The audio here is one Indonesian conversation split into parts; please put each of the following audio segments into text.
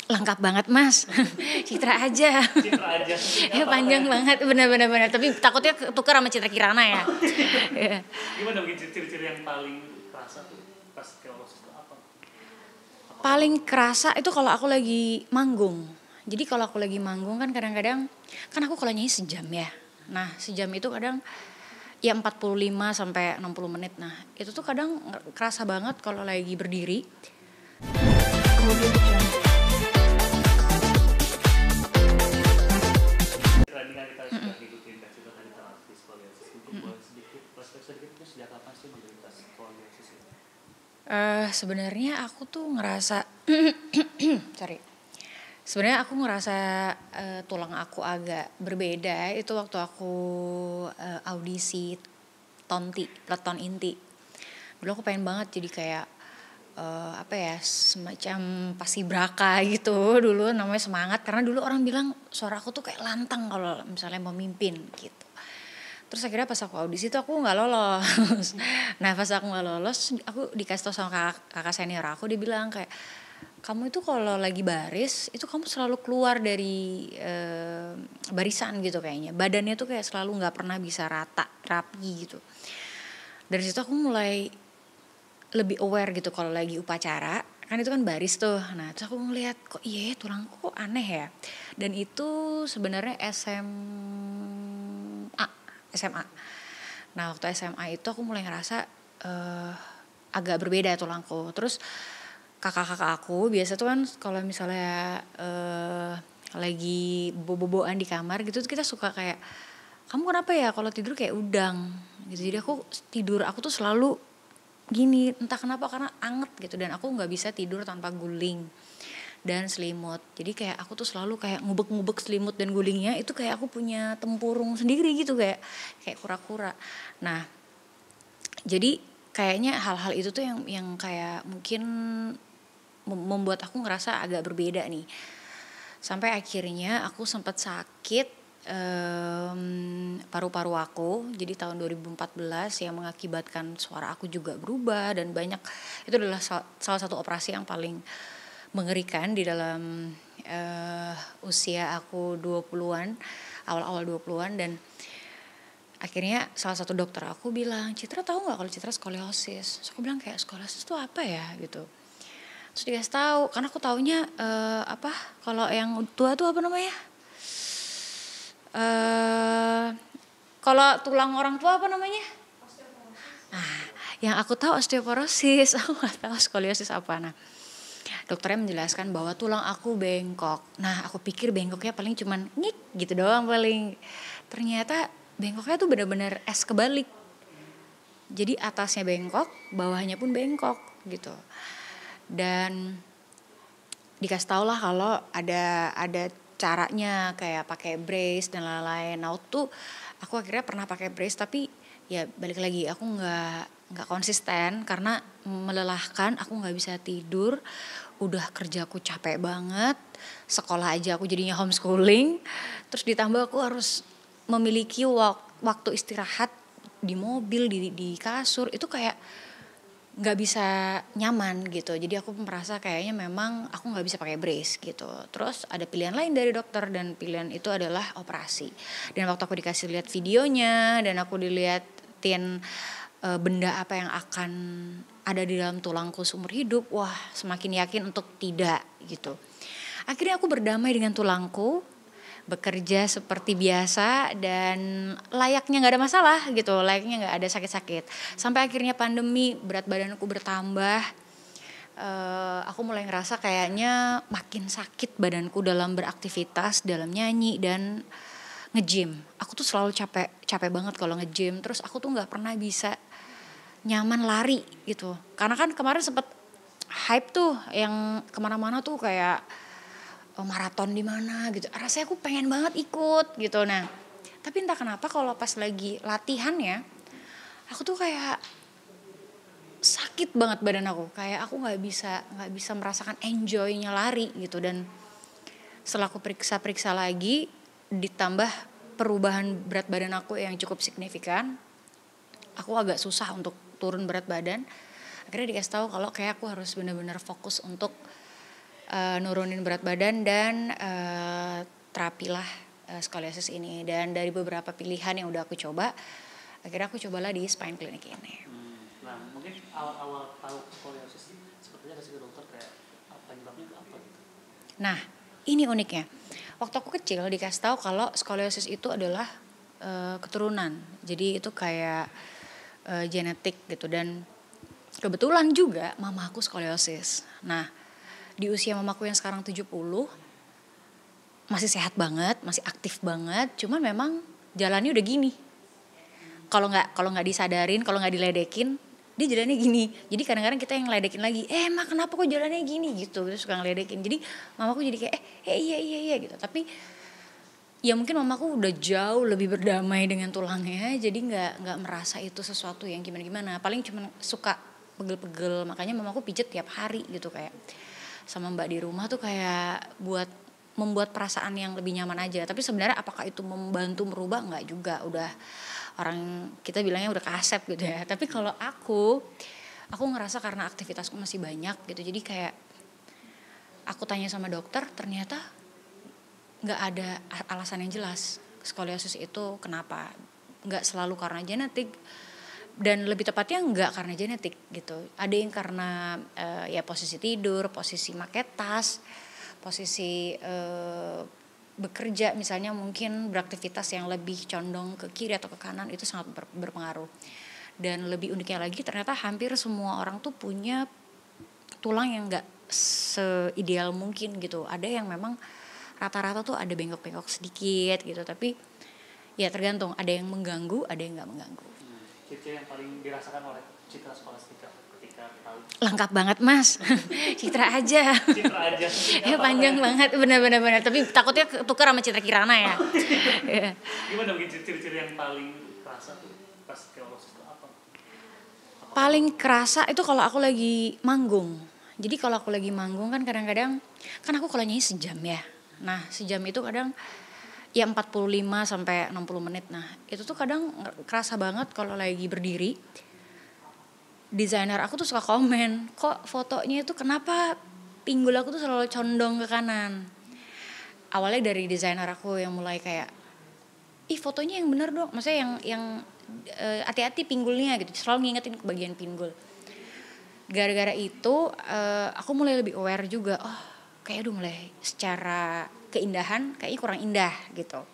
Lengkap banget Mas. Citra aja. Ya panjang banget, benar. Tapi takutnya tukar sama Citra Kirana ya. Gimana mungkin ciri-ciri yang paling kerasa tuh pas skoliosis itu apa? Paling kerasa itu kalau aku lagi manggung. Jadi kalau aku lagi manggung kan kadang-kadang kan aku kalau nyanyi sejam ya. Nah, sejam itu kadang ya 45 sampai 60 menit. Nah, itu tuh kadang kerasa banget kalau lagi berdiri. Dengan kita sudah ngikutin tes itu tadi terapis skoliosis, mungkin boleh sedikit itu sejak kapan sih menderita skoliosis itu? Sebenarnya aku tuh ngerasa Sebenarnya aku ngerasa tulang aku agak berbeda itu waktu aku audisi Peleton Inti. Dulu aku pengen banget jadi kayak semacam paskibraka gitu dulu, namanya semangat karena dulu orang bilang suara aku tuh kayak lantang kalau misalnya memimpin gitu. Terus akhirnya pas aku audisi tuh aku nggak lolos. Nah pas aku nggak lolos, aku dikasih tau sama kakak senior aku, dia bilang kayak kamu itu kalau lagi baris itu kamu selalu keluar dari barisan gitu kayaknya. Badannya tuh kayak selalu nggak pernah bisa rapi gitu. Dari situ aku mulai lebih aware gitu kalau lagi upacara, kan itu kan baris tuh. Nah terus aku ngeliat kok iya tulangku kok aneh ya. Dan itu sebenarnya SMA. Nah waktu SMA itu aku mulai ngerasa agak berbeda tulangku. Terus kakak-kakak aku biasa tuh kan kalau misalnya lagi bobo-boboan di kamar gitu kita suka kayak kamu kenapa ya kalau tidur kayak udang gitu. Jadi aku tuh selalu gini, entah kenapa karena anget gitu, dan aku nggak bisa tidur tanpa guling dan selimut. Jadi kayak aku tuh selalu kayak ngubek-ngubek selimut dan gulingnya itu kayak aku punya tempurung sendiri gitu, kayak kura-kura. Nah jadi kayaknya hal-hal itu tuh yang kayak mungkin membuat aku ngerasa agak berbeda nih. Sampai akhirnya aku sempat sakit paru-paru aku, jadi tahun 2014 yang mengakibatkan suara aku juga berubah dan banyak. Itu adalah salah satu operasi yang paling mengerikan di dalam usia aku 20-an, awal-awal 20-an. Dan akhirnya salah satu dokter aku bilang, Citra tahu nggak kalau Citra skoliosis? Terus aku bilang kayak skoliosis itu apa ya gitu. Terus dikasih tahu, karena aku taunya kalau yang tua tuh apa namanya? Kalau tulang orang tua apa namanya? Nah, yang aku tahu osteoporosis, aku nggak tahu skoliosis apa. Nah, dokternya menjelaskan bahwa tulang aku bengkok. Nah, aku pikir bengkoknya paling cuman ngik gitu doang paling. Ternyata bengkoknya tuh benar-benar es kebalik. Jadi atasnya bengkok, bawahnya pun bengkok gitu. Dan dikasih tau lah kalau ada caranya kayak pakai brace dan lain-lain. Nah tuh aku akhirnya pernah pakai brace, tapi ya balik lagi aku nggak konsisten karena melelahkan. Aku nggak bisa tidur, udah kerjaku capek banget, sekolah aja aku jadinya homeschooling, terus ditambah aku harus memiliki waktu istirahat di mobil, di kasur, itu kayak nggak bisa nyaman gitu. Jadi aku merasa kayaknya memang aku nggak bisa pakai brace gitu. Terus ada pilihan lain dari dokter, dan pilihan itu adalah operasi. Dan waktu aku dikasih lihat videonya dan aku diliatin benda apa yang akan ada di dalam tulangku seumur hidup, wah semakin yakin untuk tidak gitu. Akhirnya aku berdamai dengan tulangku, bekerja seperti biasa dan layaknya nggak ada masalah gitu, layaknya nggak ada sakit-sakit. Sampai akhirnya pandemi, berat badanku bertambah, aku mulai ngerasa kayaknya makin sakit badanku dalam beraktivitas, dalam nyanyi dan nge-gym. Aku tuh selalu capek banget kalau nge-gym. Terus aku tuh nggak pernah bisa nyaman lari gitu, karena kan kemarin sempet hype tuh yang kemana-mana tuh kayak maraton di mana gitu. Rasanya aku pengen banget ikut gitu. Nah, tapi entah kenapa kalau pas lagi latihan ya, aku tuh kayak sakit banget badan aku. Kayak aku nggak bisa merasakan enjoynya lari gitu. Dan setelah aku periksa lagi, ditambah perubahan berat badan aku yang cukup signifikan, aku agak susah untuk turun berat badan. Akhirnya dikasih tahu kalau kayak aku harus benar-benar fokus untuk nurunin berat badan dan terapilah skoliosis ini. Dan dari beberapa pilihan yang udah aku coba, akhirnya aku cobalah di spine clinic ini. Nah, mungkin awal-awal tahu skoliosis sepertinya kasih ke dokter kayak penyebabnya apa gitu. Nah, ini uniknya. Waktu aku kecil dikasih tahu kalau skoliosis itu adalah keturunan. Jadi itu kayak genetik gitu, dan kebetulan juga mama aku skoliosis. Nah, di usia mamaku yang sekarang 70 masih sehat banget, masih aktif banget, cuman memang jalannya udah gini. Kalau nggak disadarin, kalau nggak diledekin, dia jalannya gini. Jadi kadang-kadang kita yang ngeledekin lagi, mak kenapa kok jalannya gini gitu, terus suka ngeledekin. Jadi mamaku jadi kayak iya gitu. Tapi ya mungkin mamaku udah jauh lebih berdamai dengan tulangnya, jadi nggak merasa itu sesuatu yang gimana-gimana. Paling cuma suka pegel-pegel, makanya mamaku pijet tiap hari gitu, kayak sama mbak di rumah tuh kayak membuat perasaan yang lebih nyaman aja. Tapi sebenarnya apakah itu membantu merubah? Enggak juga, udah orang kita bilangnya udah kasep gitu ya. Tapi kalau aku ngerasa karena aktivitasku masih banyak gitu, jadi kayak aku tanya sama dokter, ternyata nggak ada alasan yang jelas skoliosis itu kenapa. Nggak selalu karena genetik, dan lebih tepatnya nggak karena genetik gitu. Ada yang karena ya posisi tidur, posisi pakai tas, posisi bekerja misalnya, mungkin beraktivitas yang lebih condong ke kiri atau ke kanan, itu sangat berpengaruh. Dan lebih uniknya lagi, ternyata hampir semua orang tuh punya tulang yang nggak seideal mungkin gitu. Ada yang memang rata-rata tuh ada bengkok-bengkok sedikit gitu, tapi ya tergantung, ada yang mengganggu, ada yang nggak mengganggu. Citra yang paling dirasakan oleh Citra Scholastica ketika tahu? Lengkap banget mas. Citra aja. Ya panjang banget, benar. Tapi takutnya tukar sama Citra Kirana ya. Gimana mungkin ciri-ciri yang paling kerasa tuh pas skoliosis itu apa? Paling kerasa itu kalau aku lagi manggung. Jadi kalau aku lagi manggung kan kadang-kadang, kan aku kalau nyanyi sejam ya. Nah sejam itu kadang ya 45 sampai 60 menit. Nah, itu tuh kadang kerasa banget kalau lagi berdiri. Desainer aku tuh suka komen, kok fotonya itu kenapa pinggul aku tuh selalu condong ke kanan. Awalnya dari desainer aku yang mulai kayak, fotonya yang bener dong. Maksudnya yang hati-hati pinggulnya gitu. Selalu ngingetin ke bagian pinggul. Gara-gara itu aku mulai lebih aware juga. Oh, kayak udah mulai secara keindahan kayaknya kurang indah gitu.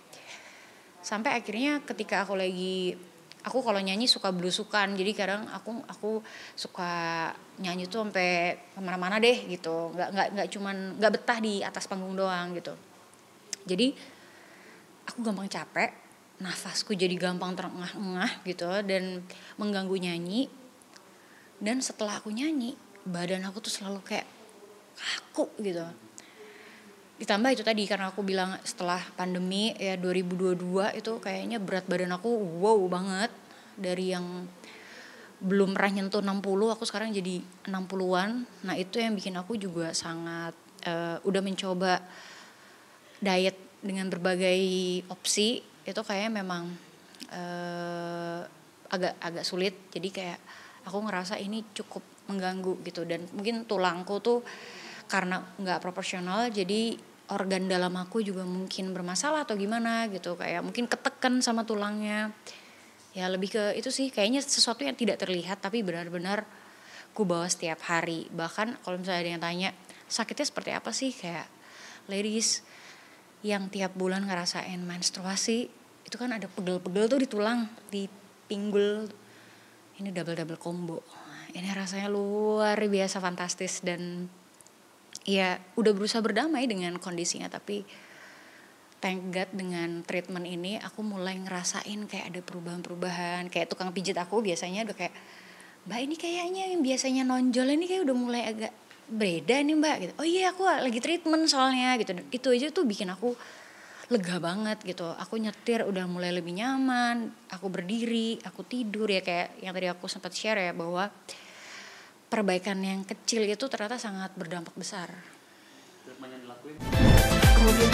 Sampai akhirnya ketika aku kalau nyanyi suka belusukan, jadi kadang aku suka nyanyi tuh sampai kemana-mana deh gitu, nggak cuman nggak betah di atas panggung doang gitu. Jadi aku gampang capek, nafasku jadi gampang terengah-engah gitu dan mengganggu nyanyi. Dan setelah aku nyanyi, badan aku tuh selalu kayak kaku gitu. Ditambah itu tadi, karena aku bilang setelah pandemi ya 2022 itu kayaknya berat badan aku wow banget. Dari yang belum pernah nyentuh 60, aku sekarang jadi 60-an. Nah itu yang bikin aku juga sangat udah mencoba diet dengan berbagai opsi. Itu kayaknya memang agak sulit. Jadi kayak aku ngerasa ini cukup mengganggu gitu. Dan mungkin tulangku tuh karena nggak proporsional, jadi organ dalam aku juga mungkin bermasalah atau gimana gitu, kayak mungkin ketekan sama tulangnya. Ya lebih ke itu sih, kayaknya sesuatu yang tidak terlihat tapi benar-benar ku bawa setiap hari. Bahkan kalau misalnya ada yang tanya sakitnya seperti apa sih, kayak ladies yang tiap bulan ngerasain menstruasi itu kan ada pegel-pegel tuh di tulang, di pinggul. Ini double combo. Ini rasanya luar biasa fantastis. Dan ya udah berusaha berdamai dengan kondisinya, tapi thank God dengan treatment ini aku mulai ngerasain kayak ada perubahan-perubahan. Kayak tukang pijit aku biasanya udah kayak, mbak ini kayaknya yang biasanya nonjol ini kayak udah mulai agak beda nih mbak gitu. Oh iya aku lagi treatment soalnya gitu. Dan itu aja tuh bikin aku lega banget gitu. Aku nyetir udah mulai lebih nyaman, aku berdiri, aku tidur ya, kayak yang tadi aku sempat share ya, bahwa perbaikan yang kecil itu ternyata sangat berdampak besar. Kemudian